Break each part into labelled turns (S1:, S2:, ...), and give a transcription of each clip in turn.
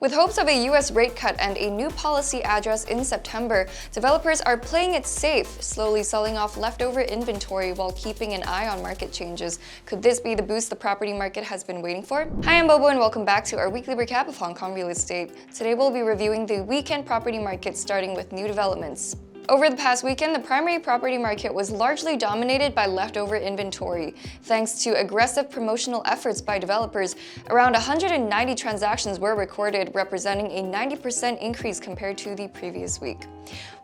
S1: With hopes of a US rate cut and a new policy address in September, developers are playing it safe, slowly selling off leftover inventory while keeping an eye on market changes. Could this be the boost the property market has been waiting for? Hi, I'm Bobo and welcome back to our weekly recap of Hong Kong real estate. Today we'll be reviewing the weekend property market starting with new developments. Over the past weekend, the primary property market was largely dominated by leftover inventory. Thanks to aggressive promotional efforts by developers, around 190 transactions were recorded, representing a 90% increase compared to the previous week.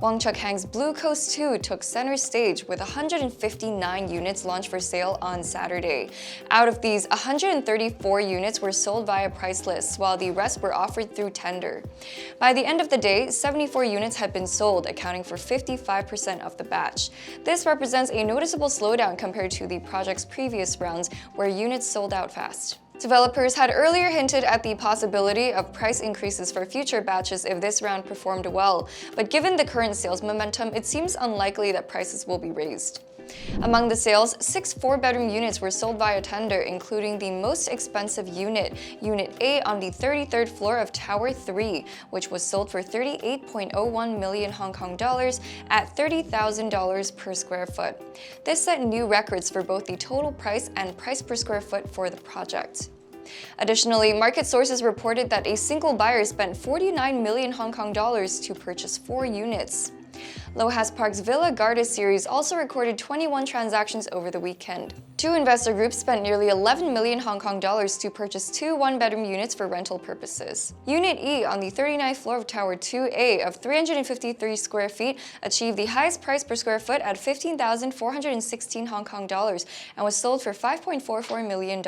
S1: Wong Chuk Hang's Blue Coast 2 took center stage with 159 units launched for sale on Saturday. Out of these, 134 units were sold via price lists, while the rest were offered through tender. By the end of the day, 74 units had been sold, accounting for 55% of the batch. This represents a noticeable slowdown compared to the project's previous rounds, where units sold out fast. Developers had earlier hinted at the possibility of price increases for future batches if this round performed well, but given the current sales momentum, it seems unlikely that prices will be raised. Among the sales, 6 4-bedroom units were sold via tender, including the most expensive unit, Unit A on the 33rd floor of Tower 3, which was sold for 38.01 million Hong Kong dollars at $30,000 per square foot. This set new records for both the total price and price per square foot for the project. Additionally, market sources reported that a single buyer spent 49 million Hong Kong dollars to purchase 4 units. Lohas Park's Villa Garda series also recorded 21 transactions over the weekend. 2 investor groups spent nearly 11 million Hong Kong dollars to purchase 2 one-bedroom units for rental purposes. Unit E on the 39th floor of Tower 2A of 353 square feet achieved the highest price per square foot at 15,416 Hong Kong dollars and was sold for $5.44 million.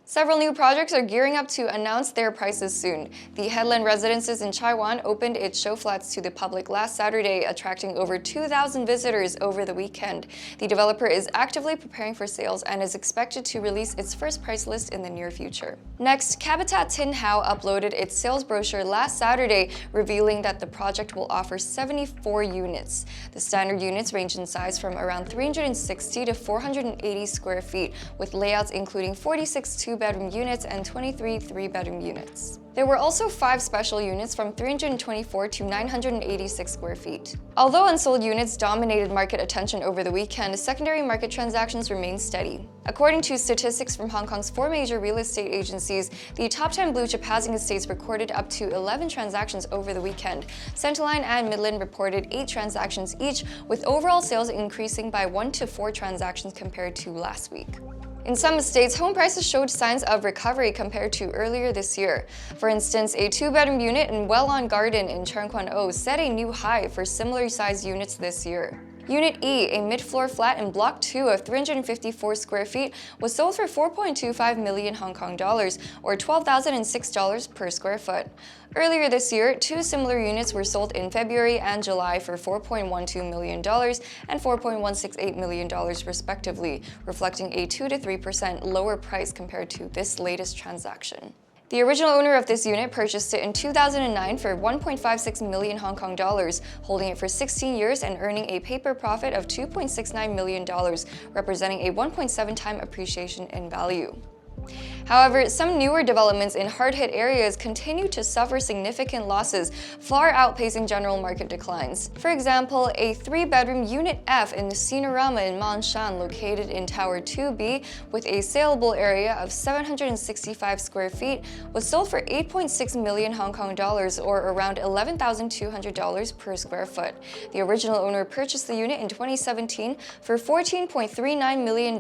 S1: Several new projects are gearing up to announce their prices soon. The Headland Residences in Tsuen Wan opened its show flats to the public last Saturday, attracting over 2,000 visitors over the weekend. The developer is actively preparing for sales and is expected to release its first price list in the near future. Next, Capitat Tin Hau uploaded its sales brochure last Saturday, revealing that the project will offer 74 units. The standard units range in size from around 360 to 480 square feet, with layouts including 46 2-bedroom units and 23 3-bedroom units. There were also 5 special units from 324 to 986 square feet. Although unsold units dominated market attention over the weekend, secondary market transactions remained steady. According to statistics from Hong Kong's 4 major real estate agencies, the top 10 blue-chip housing estates recorded up to 11 transactions over the weekend. Centerline and Midland reported 8 transactions each, with overall sales increasing by 1 to 4 transactions compared to last week. In some estates, home prices showed signs of recovery compared to earlier this year. For instance, a 2-bedroom unit in Well-On Garden in Cheung Kwan O set a new high for similar-sized units this year. Unit E, a mid-floor flat in Block 2 of 354 square feet, was sold for 4.25 million Hong Kong dollars, or $12,006 per square foot. Earlier this year, 2 similar units were sold in February and July for $4.12 million and $4.168 million respectively, reflecting a 2 to 3% lower price compared to this latest transaction. The original owner of this unit purchased it in 2009 for 1.56 million Hong Kong dollars, holding it for 16 years and earning a paper profit of $2.69 million, representing a 1.7-time appreciation in value. However, some newer developments in hard-hit areas continue to suffer significant losses, far outpacing general market declines. For example, a 3-bedroom Unit F in Cinerama in Ma'anshan, located in Tower 2B with a saleable area of 765 square feet, was sold for 8.6 million Hong Kong dollars, or around $11,200 per square foot. The original owner purchased the unit in 2017 for $14.39 million,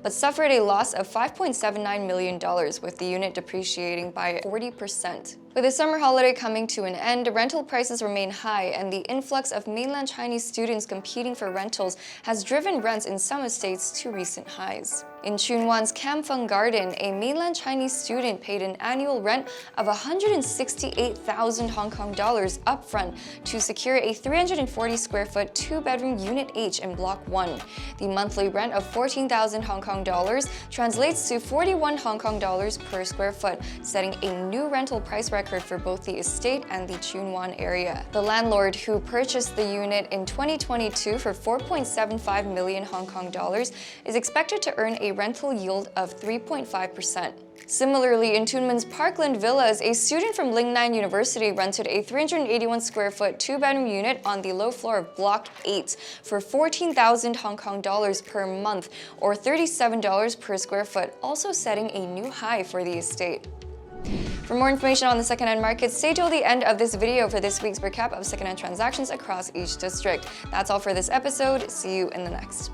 S1: but suffered a loss of $5.79 million, with the unit depreciating by 40%. With the summer holiday coming to an end, rental prices remain high, and the influx of mainland Chinese students competing for rentals has driven rents in some estates to recent highs. In Tsuen Wan's Fung Garden, a mainland Chinese student paid an annual rent of 168,000 Hong Kong dollars upfront to secure a 340 square foot 2-bedroom Unit H in Block 1. The monthly rent of 14,000 Hong Kong dollars translates to 41 Hong Kong dollars per square foot, setting a new rental price record for both the estate and the Tsuen Wan area. The landlord, who purchased the unit in 2022 for 4.75 million Hong Kong dollars, is expected to earn a a rental yield of 3.5%. Similarly, in Tunman's Parkland Villas, a student from Lingnan University rented a 381 square foot 2-bedroom unit on the low floor of Block 8 for 14,000 Hong Kong dollars per month, or $37 per square foot, also setting a new high for the estate. For more information on the second-hand market, stay till the end of this video for this week's recap of second-hand transactions across each district. That's all for this episode. See you in the next.